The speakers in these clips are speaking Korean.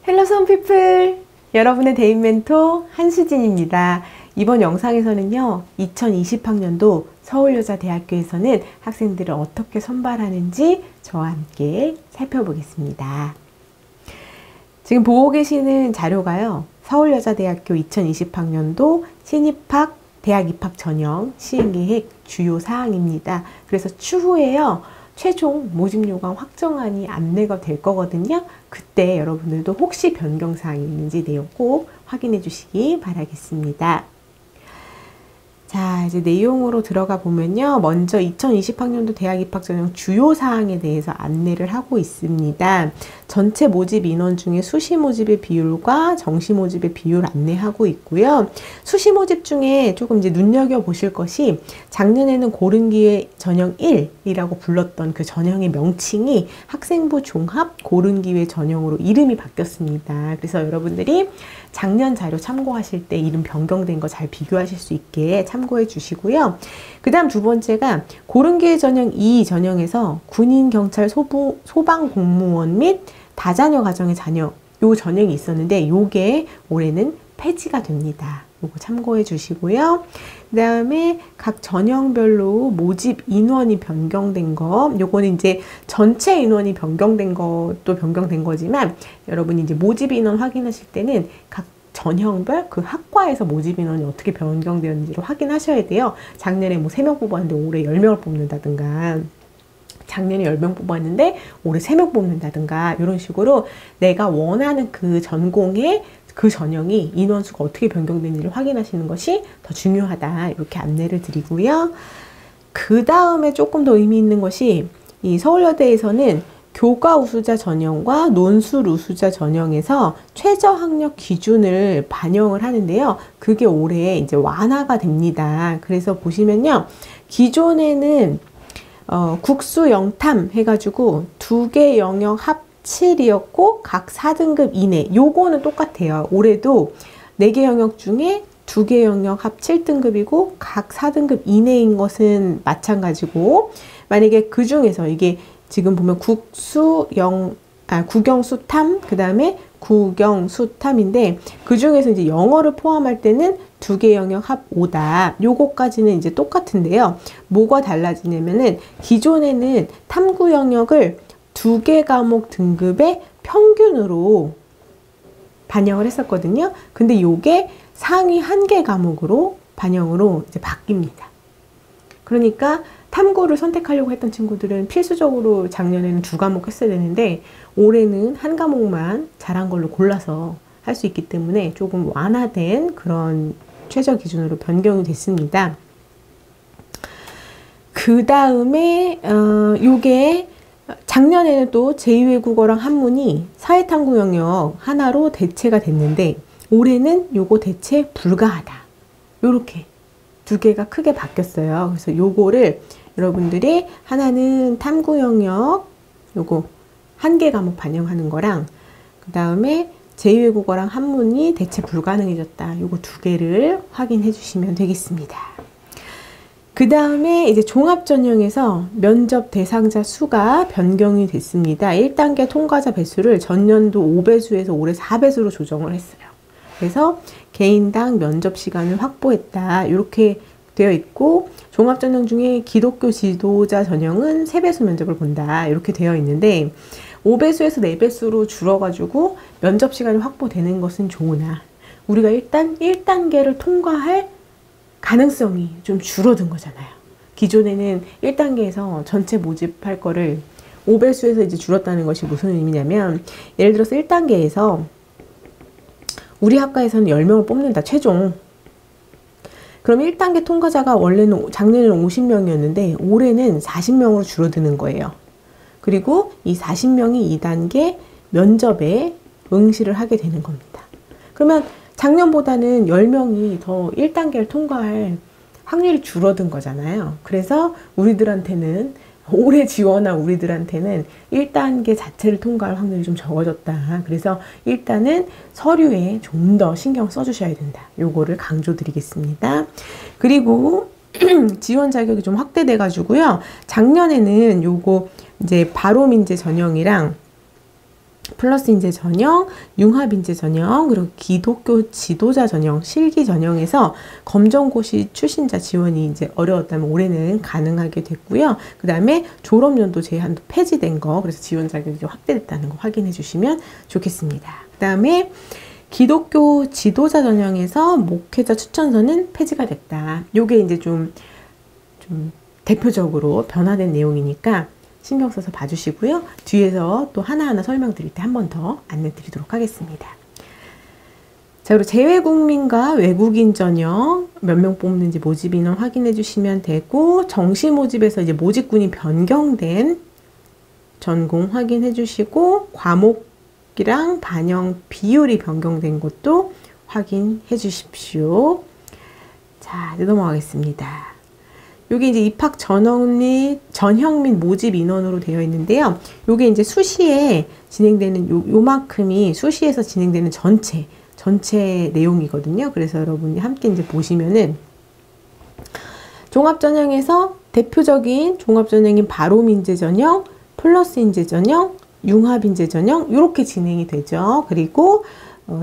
헬로 선피플! 여러분의 대인 멘토 한수진입니다. 이번 영상에서는요, 2020학년도 서울여자대학교에서는 학생들을 어떻게 선발하는지 저와 함께 살펴보겠습니다. 지금 보고 계시는 자료가요, 서울여자대학교 2020학년도 신입학 대학 입학 전형 시행계획 주요 사항입니다. 그래서 추후에요, 최종 모집 요강 확정안이 안내가 될 거거든요. 그때 여러분들도 혹시 변경사항이 있는지 내용 꼭 확인해 주시기 바라겠습니다. 자, 이제 내용으로 들어가 보면요. 먼저 2020학년도 대학 입학 전형 주요 사항에 대해서 안내를 하고 있습니다. 전체 모집 인원 중에 수시 모집의 비율과 정시 모집의 비율 안내하고 있고요. 수시 모집 중에 조금 이제 눈여겨보실 것이 작년에는 고른기회 전형 1이라고 불렀던 그 전형의 명칭이 학생부 종합 고른기회 전형으로 이름이 바뀌었습니다. 그래서 여러분들이 작년 자료 참고하실 때 이름 변경된 거 잘 비교하실 수 있게 참고해 주시고요. 그 다음 두 번째가 고른기회 전형 2 전형에서 군인, 경찰, 소방 공무원 및 다자녀 가정의 자녀 요 전형이 있었는데 요게 올해는 폐지가 됩니다. 요거 참고해 주시고요. 그 다음에 각 전형별로 모집 인원이 변경된 거, 요거는 이제 전체 인원이 변경된 것도 변경된 거지만 여러분이 이제 모집 인원 확인하실 때는 각 전형별 그 학과에서 모집 인원이 어떻게 변경되었는지를 확인하셔야 돼요. 작년에 뭐 3명 뽑았는데 올해 10명을 뽑는다든가, 작년에 10명 뽑았는데 올해 3명 뽑는다든가, 이런 식으로 내가 원하는 그 전공의 그 전형이 인원수가 어떻게 변경되는지를 확인하시는 것이 더 중요하다. 이렇게 안내를 드리고요. 그 다음에 조금 더 의미 있는 것이 이 서울여대에서는 교과 우수자 전형과 논술 우수자 전형에서 최저 학력 기준을 반영을 하는데요. 그게 올해 이제 완화가 됩니다. 그래서 보시면요. 기존에는 국수 영탐 해가지고 2개 영역 합 7이었고 각 4등급 이내, 요거는 똑같아요. 올해도 4개 영역 중에 2개 영역 합 7등급이고 각 4등급 이내인 것은 마찬가지고, 만약에 그 중에서 이게 지금 보면 국영수탐, 그 다음에 국영수탐인데 그 중에서 이제 영어를 포함할 때는 2개 영역 합 5다. 요거까지는 이제 똑같은데요. 뭐가 달라지냐면은 기존에는 탐구 영역을 2개 과목 등급의 평균으로 반영을 했었거든요. 근데 요게 상위 1개 과목으로 반영으로 이제 바뀝니다. 그러니까 탐구를 선택하려고 했던 친구들은 필수적으로 작년에는 2과목 했어야 되는데 올해는 1과목만 잘한 걸로 골라서 할 수 있기 때문에 조금 완화된 그런 최저 기준으로 변경이 됐습니다. 그 다음에 요게 작년에는 또 제2외국어랑 한문이 사회탐구 영역 하나로 대체가 됐는데 올해는 요거 대체 불가하다. 요렇게 2개가 크게 바뀌었어요. 그래서 요거를 여러분들이 하나는 탐구 영역 요거 1개 과목 반영하는 거랑 그 다음에 제2외국어랑 한문이 대체 불가능해졌다. 요거 2개를 확인해 주시면 되겠습니다. 그 다음에 이제 종합전형에서 면접 대상자 수가 변경이 됐습니다. 1단계 통과자 배수를 전년도 5배수에서 올해 4배수로 조정을 했어요. 그래서 개인당 면접 시간을 확보했다. 이렇게 되어 있고, 종합전형 중에 기독교 지도자 전형은 3배수 면접을 본다. 이렇게 되어 있는데 5배수에서 4배수로 줄어가지고 면접 시간이 확보되는 것은 좋으나 우리가 일단 1단계를 통과할 가능성이 좀 줄어든 거잖아요. 기존에는 1단계에서 전체 모집할 거를 5배수에서 이제 줄었다는 것이 무슨 의미냐면, 예를 들어서 1단계에서 우리 학과에서는 10명을 뽑는다, 최종. 그럼 1단계 통과자가 원래는 작년에는 50명이었는데 올해는 40명으로 줄어드는 거예요. 그리고 이 40명이 2단계 면접에 응시를 하게 되는 겁니다. 그러면 작년보다는 10명이 더 1단계를 통과할 확률이 줄어든 거잖아요. 그래서 우리들한테는, 올해 지원한 우리들한테는 1단계 자체를 통과할 확률이 좀 적어졌다. 그래서 일단은 서류에 좀 더 신경 써주셔야 된다. 요거를 강조드리겠습니다. 그리고 지원 자격이 좀 확대돼 가지고요. 작년에는 요거 이제 바로민재 전형이랑 플러스 인재 전형, 융합 인재 전형, 그리고 기독교 지도자 전형, 실기 전형에서 검정고시 출신자 지원이 이제 어려웠다면 올해는 가능하게 됐고요. 그 다음에 졸업연도 제한도 폐지된 거, 그래서 지원 자격이 확대됐다는 거 확인해 주시면 좋겠습니다. 그 다음에 기독교 지도자 전형에서 목회자 추천서는 폐지가 됐다. 요게 이제 좀 대표적으로 변화된 내용이니까 신경 써서 봐주시고요. 뒤에서 또 하나하나 설명드릴 때 한 번 더 안내 드리도록 하겠습니다. 자, 그리고 재외국민과 외국인 전형 몇 명 뽑는지 모집 인원 확인해 주시면 되고, 정시 모집에서 이제 모집군이 변경된 전공 확인해 주시고, 과목이랑 반영 비율이 변경된 것도 확인해 주십시오. 자, 이제 넘어가겠습니다. 여기 이제 입학 전형 및 모집 인원으로 되어 있는데요. 요게 이제 수시에 진행되는 요만큼이 수시에서 진행되는 전체 내용이거든요. 그래서 여러분이 함께 이제 보시면은 종합전형에서 대표적인 종합전형인 바로민재 전형, 플러스 인재 전형, 융합 인재 전형 이렇게 진행이 되죠. 그리고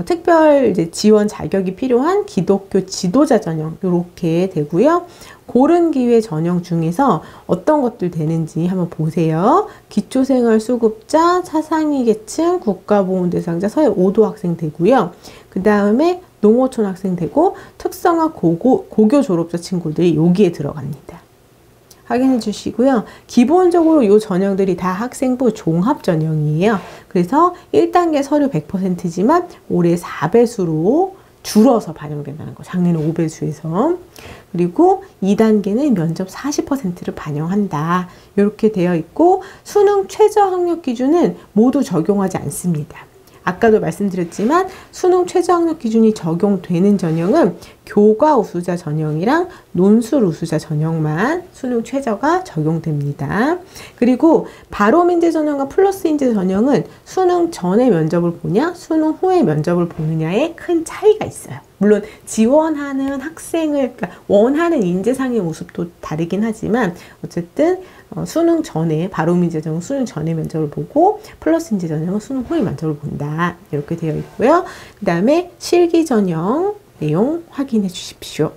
특별 이제 지원 자격이 필요한 기독교 지도자 전형 이렇게 되고요. 고른 기회 전형 중에서 어떤 것들 되는지 한번 보세요. 기초생활수급자, 차상위 계층, 국가보훈 대상자, 서해 5도 학생 되고요. 그 다음에 농어촌 학생 되고 특성화 고교 졸업자 친구들이 여기에 들어갑니다. 확인해 주시고요. 기본적으로 이 전형들이 다 학생부 종합 전형이에요. 그래서 1단계 서류 100%지만 올해 4배수로 줄어서 반영된다는 거. 작년에 5배수에서. 그리고 2단계는 면접 40%를 반영한다. 이렇게 되어 있고, 수능 최저 학력 기준은 모두 적용하지 않습니다. 아까도 말씀드렸지만 수능 최저 학력 기준이 적용되는 전형은 교과 우수자 전형이랑 논술 우수자 전형만 수능 최저가 적용됩니다. 그리고 바로민재 전형과 플러스 인재 전형은 수능 전에 면접을 보냐 수능 후에 면접을 보느냐에 큰 차이가 있어요. 물론 지원하는 학생을 그러니까 원하는 인재상의 모습도 다르긴 하지만 어쨌든 수능 전에 바로민재 전형은 수능 전에 면접을 보고 플러스 인재 전형은 수능 후에 면접을 본다. 이렇게 되어 있고요. 그 다음에 실기 전형 내용 확인해 주십시오.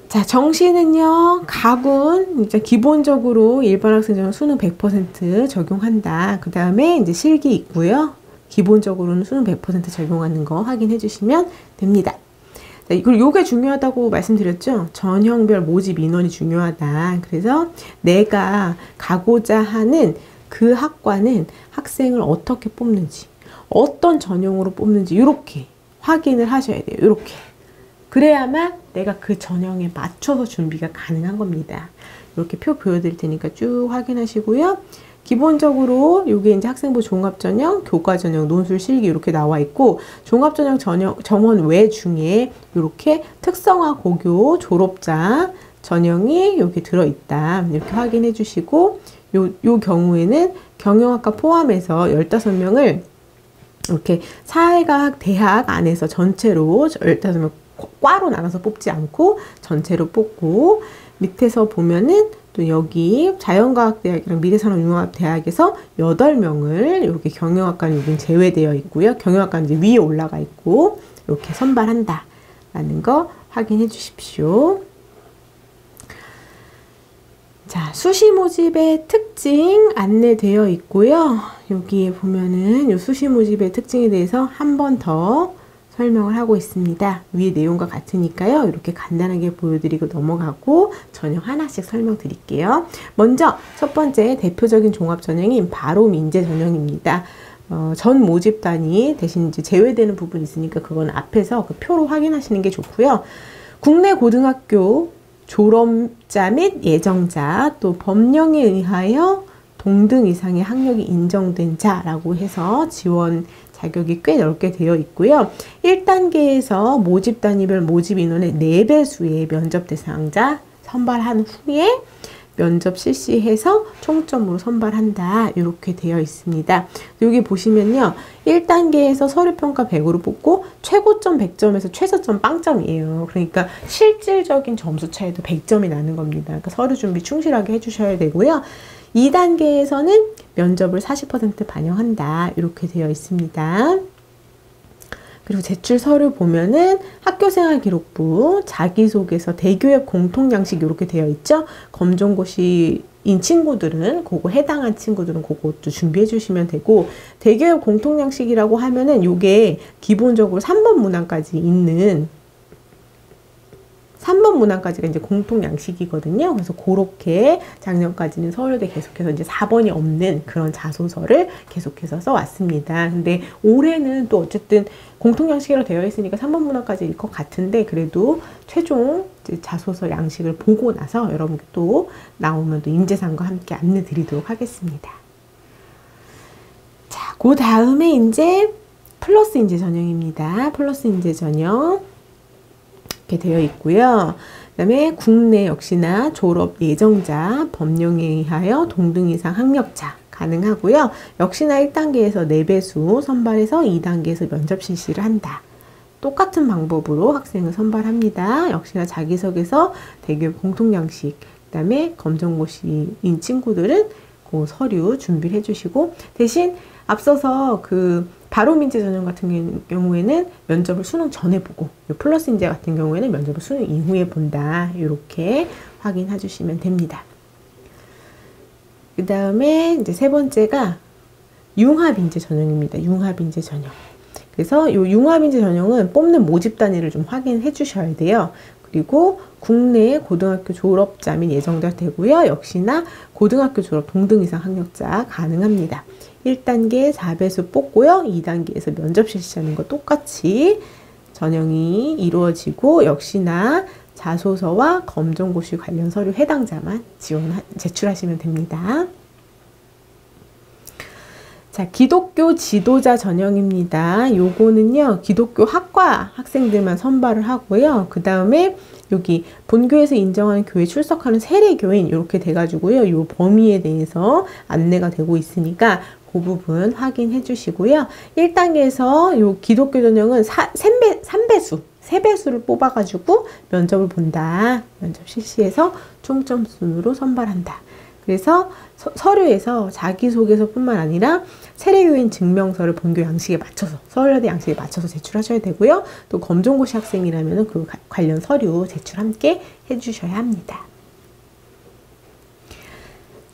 자, 정시는요, 가군, 이제 기본적으로 일반 학생 전형 수능 100% 적용한다. 그 다음에 이제 실기 있고요. 기본적으로는 수능 100% 적용하는 거 확인해 주시면 됩니다. 자, 그리고 요게 중요하다고 말씀드렸죠. 전형별 모집 인원이 중요하다. 그래서 내가 가고자 하는 그 학과는 학생을 어떻게 뽑는지, 어떤 전형으로 뽑는지 이렇게 확인을 하셔야 돼요. 이렇게. 그래야만 내가 그 전형에 맞춰서 준비가 가능한 겁니다. 이렇게 표 보여드릴 테니까 쭉 확인하시고요. 기본적으로 이게 이제 학생부 종합전형, 교과전형, 논술, 실기 이렇게 나와 있고, 종합전형 정원 외 중에 이렇게 특성화 고교 졸업자 전형이 여기 들어있다. 이렇게 확인해 주시고, 요 경우에는 경영학과 포함해서 15명을 이렇게 사회과학 대학 안에서 전체로 15명 과로 나눠서 뽑지 않고 전체로 뽑고, 밑에서 보면은 또 여기 자연과학대학이랑 미래산업융합대학에서 8명을 이렇게 경영학과는 여기 제외되어 있고요. 경영학과는 이제 위에 올라가 있고 이렇게 선발한다 라는 거 확인해 주십시오. 자, 수시 모집의 특징 안내되어 있고요. 여기에 보면은 이 수시 모집의 특징에 대해서 한 번 더 설명을 하고 있습니다. 위에 내용과 같으니까요. 이렇게 간단하게 보여드리고 넘어가고 전형 하나씩 설명드릴게요. 먼저 첫 번째 대표적인 종합전형인 바로민재 전형입니다. 전 모집단이 대신 이제 제외되는 부분이 있으니까 그건 앞에서 그 표로 확인하시는 게 좋고요. 국내 고등학교 졸업자 및 예정자, 또 법령에 의하여 동등 이상의 학력이 인정된 자라고 해서 지원 자격이 꽤 넓게 되어 있고요. 1단계에서 모집 단위별 모집 인원의 4배수의 면접 대상자 선발한 후에 면접 실시해서 총점으로 선발한다. 이렇게 되어 있습니다. 여기 보시면요. 1단계에서 서류평가 100으로 뽑고 최고점 100점에서 최저점 0점이에요. 그러니까 실질적인 점수 차이도 100점이 나는 겁니다. 그러니까 서류 준비 충실하게 해주셔야 되고요. 2단계에서는 면접을 40% 반영한다. 이렇게 되어 있습니다. 그리고 제출 서류 보면은 학교생활기록부, 자기소개서, 대교협 공통양식 이렇게 되어 있죠. 검정고시인 친구들은 그거 해당한 친구들은 그것도 준비해 주시면 되고, 대교협 공통양식이라고 하면은 요게 기본적으로 3번 문항까지 있는 3번 문항까지가 이제 공통 양식이거든요. 그래서 그렇게 작년까지는 서울대 계속해서 이제 4번이 없는 그런 자소서를 계속해서 써왔습니다. 근데 올해는 또 어쨌든 공통 양식으로 되어 있으니까 3번 문항까지일 것 같은데, 그래도 최종 이제 자소서 양식을 보고 나서 여러분께 또 나오면 또 인재상과 함께 안내 드리도록 하겠습니다. 자, 그 다음에 이제 플러스 인재 전형입니다. 플러스 인재 전형. 되어 있고요. 그 다음에 국내 역시나 졸업 예정자, 법령에 의하여 동등 이상 학력자 가능하고요. 역시나 1단계에서 4배수 선발해서 2단계에서 면접 실시를 한다. 똑같은 방법으로 학생을 선발합니다. 역시나 자기소개서, 대교협 공통양식, 그 다음에 검정고시인 친구들은 그 서류 준비를 해주시고, 대신 앞서서 그 바로민재 전형 같은 경우에는 면접을 수능 전에 보고, 플러스 인재 같은 경우에는 면접을 수능 이후에 본다. 이렇게 확인해 주시면 됩니다. 그 다음에 이제 세 번째가 융합인재 전형입니다. 융합인재 전형. 그래서 이 융합인재 전형은 뽑는 모집 단위를 좀 확인해 주셔야 돼요. 그리고 국내 고등학교 졸업자 및 예정자 되고요. 역시나 고등학교 졸업 동등 이상 학력자 가능합니다. 1단계 4배수 뽑고요. 2단계에서 면접 실시하는 거 똑같이 전형이 이루어지고, 역시나 자소서와 검정고시 관련 서류 해당자만 제출하시면 됩니다. 자, 기독교 지도자 전형입니다. 요거는요, 기독교 학과 학생들만 선발을 하고요. 그 다음에 여기 본교에서 인정하는 교회 출석하는 세례교인 이렇게 돼가지고요. 요 범위에 대해서 안내가 되고 있으니까 그 부분 확인해 주시고요. 1단계에서 요 기독교 전형은 3배수를 뽑아가지고 면접을 본다. 면접 실시해서 총점 순으로 선발한다. 그래서 서류에서 자기소개서뿐만 아니라 세례교인 증명서를 본교 양식에 맞춰서, 서울여대 양식에 맞춰서 제출하셔야 되고요. 또 검정고시 학생이라면 그 관련 서류 제출 함께 해주셔야 합니다.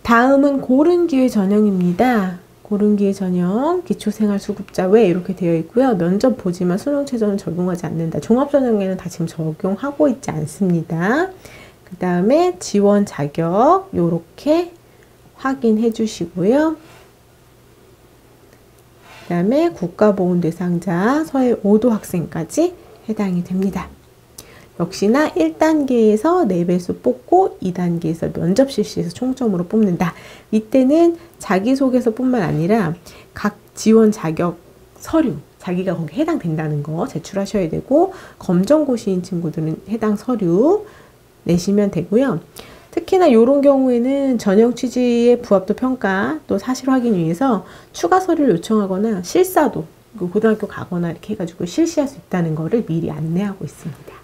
다음은 고른기회 전형입니다. 고른기회 전형, 기초생활수급자 외 이렇게 되어 있고요. 면접 보지만 수능 최저는 적용하지 않는다. 종합전형에는 다 지금 적용하고 있지 않습니다. 그 다음에 지원 자격 요렇게 확인해 주시고요. 그 다음에 국가보훈 대상자 서해 5도 학생까지 해당이 됩니다. 역시나 1단계에서 4배수 뽑고 2단계에서 면접 실시해서 총점으로 뽑는다. 이때는 자기소개서뿐만 아니라 각 지원 자격 서류, 자기가 거기 해당된다는 거 제출하셔야 되고, 검정고시인 친구들은 해당 서류 내시면 되고요. 특히나 이런 경우에는 전형 취지의 부합도 평가, 또 사실 확인 위해서 추가 서류를 요청하거나 실사도, 고등학교 가거나 이렇게 해가지고 실시할 수 있다는 거를 미리 안내하고 있습니다.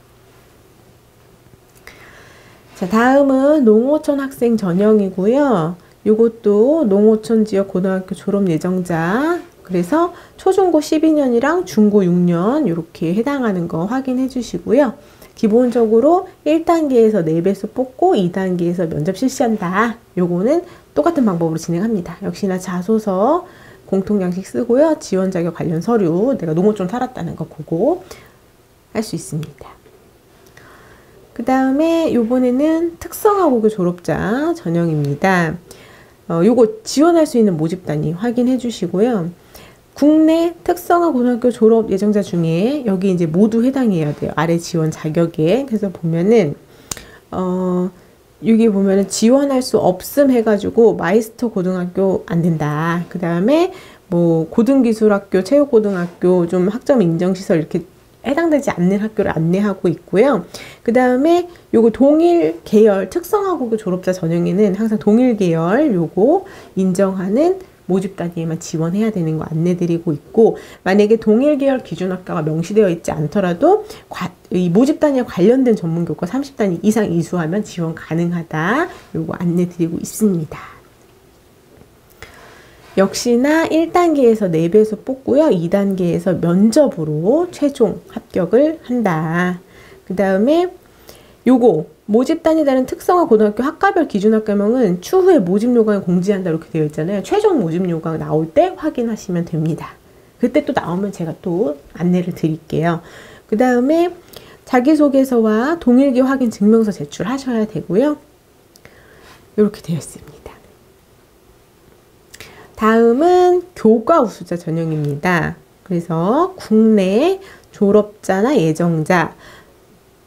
자, 다음은 농어촌 학생 전형이고요. 이것도 농어촌 지역 고등학교 졸업 예정자, 그래서 초중고 12년이랑 중고 6년 이렇게 해당하는 거 확인해 주시고요. 기본적으로 1단계에서 4배수 뽑고 2단계에서 면접 실시한다. 요거는 똑같은 방법으로 진행합니다. 역시나 자소서 공통양식 쓰고요. 지원 자격 관련 서류, 내가 농어촌 살았다는 거 보고 할 수 있습니다. 그 다음에 요번에는 특성화고교 졸업자 전형입니다. 요거 지원할 수 있는 모집 단위 확인해 주시고요. 국내 특성화 고등학교 졸업 예정자 중에 여기 이제 모두 해당해야 돼요. 아래 지원 자격에. 그래서 보면은 여기 보면은 지원할 수 없음 해가지고 마이스터 고등학교 안 된다. 그 다음에 뭐 고등기술학교, 체육고등학교 좀 학점 인정시설 이렇게 해당되지 않는 학교를 안내하고 있고요. 그 다음에 요거 동일 계열 특성화고교 졸업자 전형에는 항상 동일 계열 요거 인정하는 모집 단위에만 지원해야 되는 거 안내드리고 있고, 만약에 동일 계열 기준 학과가 명시되어 있지 않더라도 이 모집 단위와 관련된 전문 교과 30단위 이상 이수하면 지원 가능하다. 요거 안내드리고 있습니다. 역시나 1단계에서 4배수 뽑고요. 2단계에서 면접으로 최종 합격을 한다. 그 다음에 요거 모집 단위 다른 특성화 고등학교 학과별 기준 학과명은 추후에 모집 요강을 공지한다 이렇게 되어 있잖아요. 최종 모집 요강 나올 때 확인하시면 됩니다. 그때 또 나오면 제가 또 안내를 드릴게요. 그 다음에 자기소개서와 동일기 확인 증명서 제출하셔야 되고요. 이렇게 되어 있습니다. 다음은 교과 우수자 전형입니다. 그래서 국내 졸업자나 예정자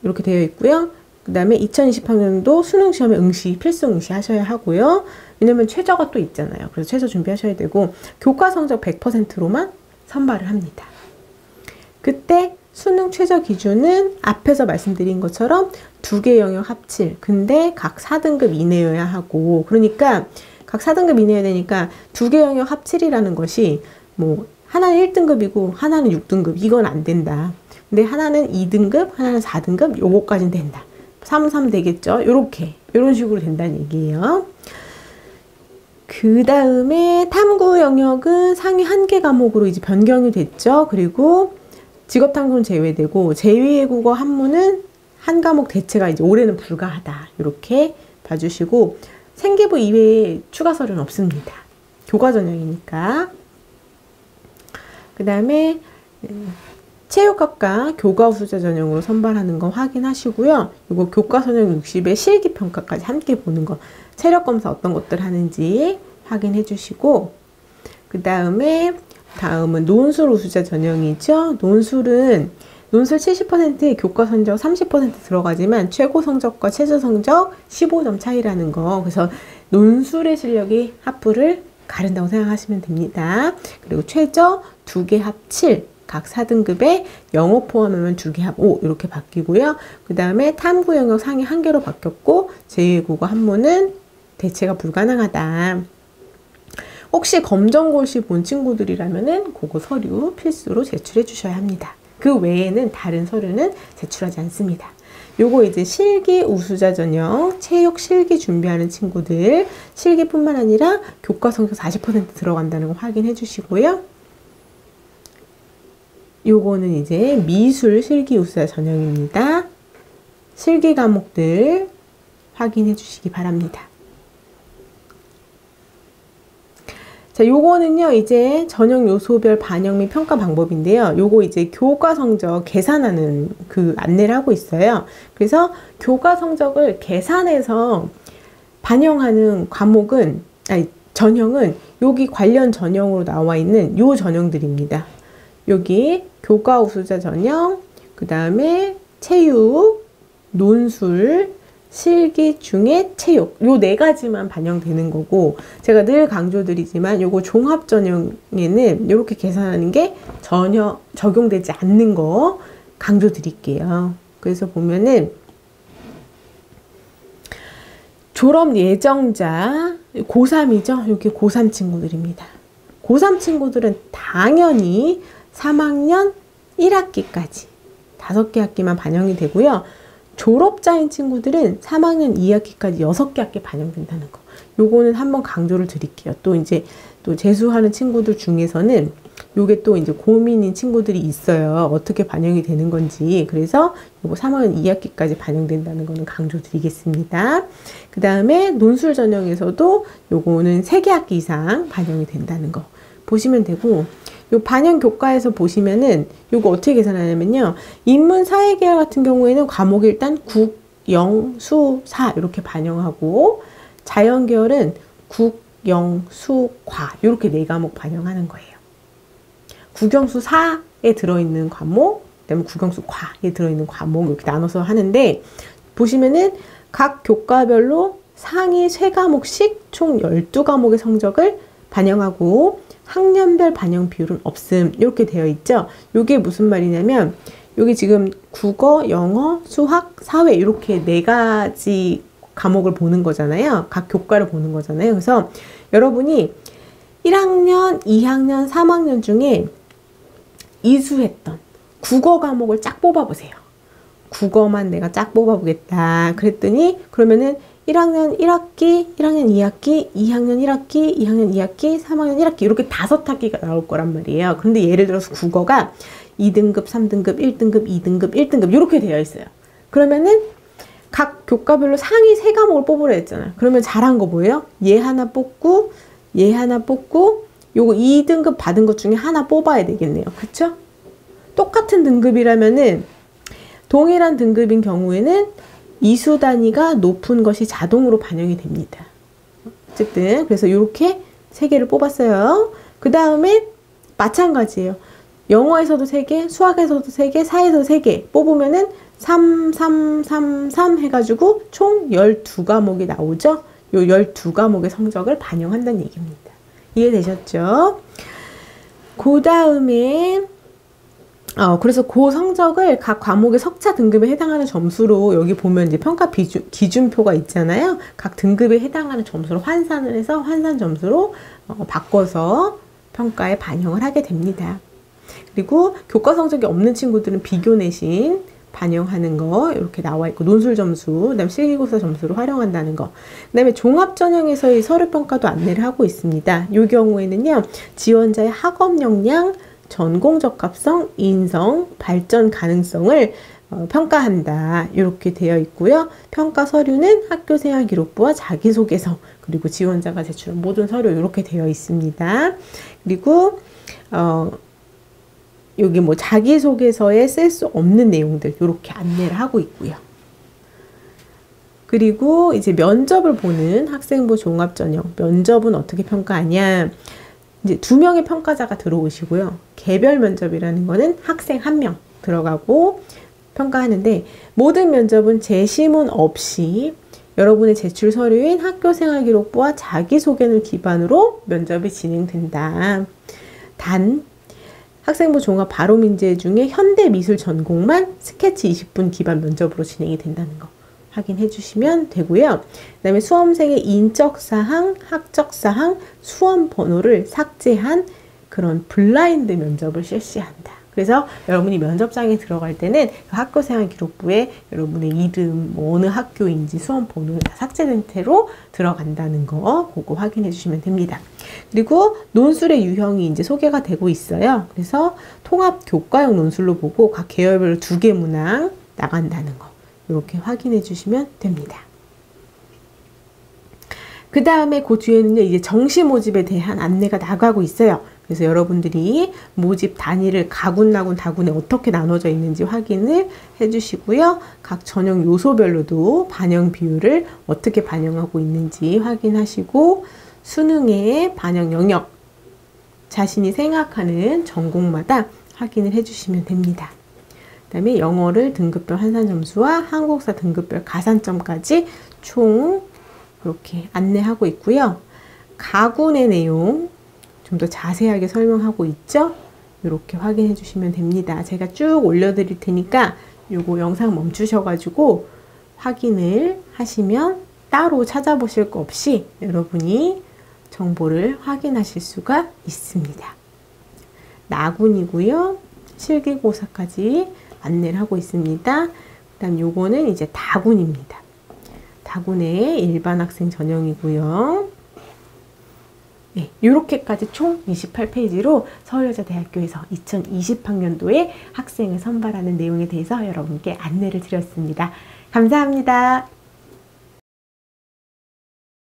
이렇게 되어 있고요. 그 다음에 2020학년도 수능시험에 필수 응시 하셔야 하고요. 왜냐면 최저가 또 있잖아요. 그래서 최저 준비하셔야 되고, 교과 성적 100%로만 선발을 합니다. 그때 수능 최저 기준은 앞에서 말씀드린 것처럼 2개 영역 합칠. 근데 각 4등급 이내여야 하고, 그러니까 각 4등급 이내여야 되니까 2개 영역 합칠이라는 것이 뭐 하나는 1등급이고 하나는 6등급 이건 안 된다. 근데 하나는 2등급, 하나는 4등급 요거까지는 된다. 3 되겠죠? 요런 식으로 된다는 얘기예요. 그 다음에 탐구 영역은 상위 1개 과목으로 이제 변경이 됐죠. 그리고 직업탐구는 제외되고, 제2외국어 한문은 한 과목 대체가 이제 올해는 불가하다. 이렇게 봐주시고, 생기부 이외에 추가 서류는 없습니다. 교과 전형이니까. 그 다음에 체육학과 교과 우수자 전형으로 선발하는 거 확인하시고요. 이거 교과 전형 60에 실기평가까지 함께 보는 거, 체력검사 어떤 것들 하는지 확인해 주시고, 그 다음은 논술 우수자 전형이죠. 논술 70%에 교과 성적 30% 들어가지만 최고 성적과 최저 성적 15점 차이라는 거. 그래서 논술의 실력이 합부를 가른다고 생각하시면 됩니다. 그리고 최저 2개 합 7, 각 4등급에 영어 포함하면 2개 합 5 이렇게 바뀌고요. 그 다음에 탐구 영역 상위 1개로 바뀌었고, 제2외국어 한문은 대체가 불가능하다. 혹시 검정고시 본 친구들이라면은 그거 서류 필수로 제출해 주셔야 합니다. 그 외에는 다른 서류는 제출하지 않습니다. 요거 이제 실기 우수자 전형, 체육 실기 준비하는 친구들, 실기뿐만 아니라 교과 성적 40% 들어간다는 거 확인해 주시고요. 요거는 이제 미술 실기 우수자 전형입니다. 실기 과목들 확인해 주시기 바랍니다. 자, 요거는요, 이제 전형 요소별 반영 및 평가 방법인데요. 요거 이제 교과 성적 계산하는 그 안내를 하고 있어요. 그래서 교과 성적을 계산해서 반영하는 전형은 여기 관련 전형으로 나와 있는 요 전형들입니다. 여기 교과 우수자 전형, 그 다음에 체육, 논술, 실기 중에 체육, 요 4가지만 반영되는 거고, 제가 늘 강조드리지만 요거 종합 전형에는 이렇게 계산하는 게 전혀 적용되지 않는 거 강조드릴게요. 그래서 보면은 졸업 예정자 고3이죠. 여기 고3 친구들입니다. 고3 친구들은 당연히 3학년 1학기까지 5개 학기만 반영이 되고요. 졸업자인 친구들은 3학년 2학기까지 6개 학기 반영된다는 거. 요거는 한번 강조를 드릴게요. 또 이제 또 재수하는 친구들 중에서는 요게 또 이제 고민인 친구들이 있어요. 어떻게 반영이 되는 건지. 그래서 요거 3학년 2학기까지 반영된다는 거는 강조 드리겠습니다. 그 다음에 논술 전형에서도 요거는 3개 학기 이상 반영이 된다는 거 보시면 되고, 요 반영 교과에서 보시면은 요거 어떻게 계산하냐면요. 인문 사회 계열 같은 경우에는 과목이 일단 국, 영, 수, 사 이렇게 반영하고, 자연 계열은 국, 영, 수, 과 이렇게 4과목 반영하는 거예요. 국영수 4에 들어있는 과목, 그다음에 국영수 과에 들어있는 과목 이렇게 나눠서 하는데, 보시면은 각 교과별로 상위 3과목씩 총 12과목의 성적을 반영하고 학년별 반영 비율은 없음 이렇게 되어 있죠. 이게 무슨 말이냐면 여기 지금 국어, 영어, 수학, 사회 이렇게 4가지 과목을 보는 거잖아요. 각 교과를 보는 거잖아요. 그래서 여러분이 1학년, 2학년, 3학년 중에 이수했던 국어 과목을 쫙 뽑아보세요. 국어만 내가 쫙 뽑아보겠다. 그랬더니 그러면은 1학년 1학기, 1학년 2학기, 2학년 1학기, 2학년 2학기, 3학년 1학기 이렇게 5학기가 나올 거란 말이에요. 그런데 예를 들어서 국어가 2등급, 3등급, 1등급, 2등급, 1등급 이렇게 되어 있어요. 그러면은 각 교과별로 상위 3과목을 뽑으려 했잖아요. 그러면 잘한 거 뭐예요? 얘 하나 뽑고 얘 하나 뽑고 요거 2등급 받은 것 중에 하나 뽑아야 되겠네요. 그쵸? 똑같은 등급이라면은 동일한 등급인 경우에는 이수 단위가 높은 것이 자동으로 반영이 됩니다. 어쨌든 그래서 이렇게 3개를 뽑았어요. 그 다음에 마찬가지예요. 영어에서도 3개, 수학에서도 3개, 사회에서도 3개 뽑으면은 3, 3, 3, 3 해가지고 총 12과목이 나오죠. 요 12과목의 성적을 반영한다는 얘기입니다. 이해되셨죠? 그 다음에 그래서 그 성적을 각 과목의 석차 등급에 해당하는 점수로 여기 보면 이제 평가 기준표가 있잖아요. 각 등급에 해당하는 점수로 환산을 해서 환산 점수로 바꿔서 평가에 반영을 하게 됩니다. 그리고 교과 성적이 없는 친구들은 비교 내신 반영하는 거 이렇게 나와 있고 논술 점수, 그다음에 실기고사 점수로 활용한다는 거. 그다음에 종합 전형에서의 서류 평가도 안내를 하고 있습니다. 이 경우에는요. 지원자의 학업 역량, 전공 적합성, 인성, 발전 가능성을 평가한다. 이렇게 되어 있고요. 평가 서류는 학교생활 기록부와 자기소개서 그리고 지원자가 제출한 모든 서류 이렇게 되어 있습니다. 그리고 여기 뭐 자기소개서에 쓸 수 없는 내용들 이렇게 안내를 하고 있고요. 그리고 이제 면접을 보는 학생부 종합전형 면접은 어떻게 평가하냐? 이제 2명의 평가자가 들어오시고요. 개별 면접이라는 거는 학생 1명 들어가고 평가하는데 모든 면접은 제시문 없이 여러분의 제출 서류인 학교생활기록부와 자기소개를 기반으로 면접이 진행된다. 단 학생부 종합 바로민재 중에 현대미술 전공만 스케치 20분 기반 면접으로 진행이 된다는 거 확인해 주시면 되고요. 그 다음에 수험생의 인적사항, 학적사항, 수험 번호를 삭제한 그런 블라인드 면접을 실시한다. 그래서 여러분이 면접장에 들어갈 때는 학교생활 기록부에 여러분의 이름, 뭐 어느 학교인지 수험 번호가 다 삭제된 채로 들어간다는 거 그거 확인해 주시면 됩니다. 그리고 논술의 유형이 이제 소개가 되고 있어요. 그래서 통합 교과형 논술로 보고 각 계열별로 2개 문항 나간다는 거 이렇게 확인해 주시면 됩니다. 그 다음에 그 뒤에는요, 이제 정시 모집에 대한 안내가 나가고 있어요. 그래서 여러분들이 모집 단위를 가군, 나군, 다군에 어떻게 나눠져 있는지 확인을 해주시고요. 각 전형 요소별로도 반영 비율을 어떻게 반영하고 있는지 확인하시고 수능의 반영 영역 자신이 생각하는 전공마다 확인을 해주시면 됩니다. 그 다음에 영어를 등급별 환산 점수와 한국사 등급별 가산점까지 총 이렇게 안내하고 있고요. 가군의 내용 좀 더 자세하게 설명하고 있죠? 이렇게 확인해 주시면 됩니다. 제가 쭉 올려드릴 테니까 요거 영상 멈추셔가지고 확인을 하시면 따로 찾아보실 거 없이 여러분이 정보를 확인하실 수가 있습니다. 나군이고요. 실기고사까지 안내를 하고 있습니다. 그 다음 요거는 이제 다군입니다. 다군의 일반 학생 전형이고요. 네, 이렇게까지 총 28페이지로 서울여자대학교에서 2020학년도에 학생을 선발하는 내용에 대해서 여러분께 안내를 드렸습니다. 감사합니다.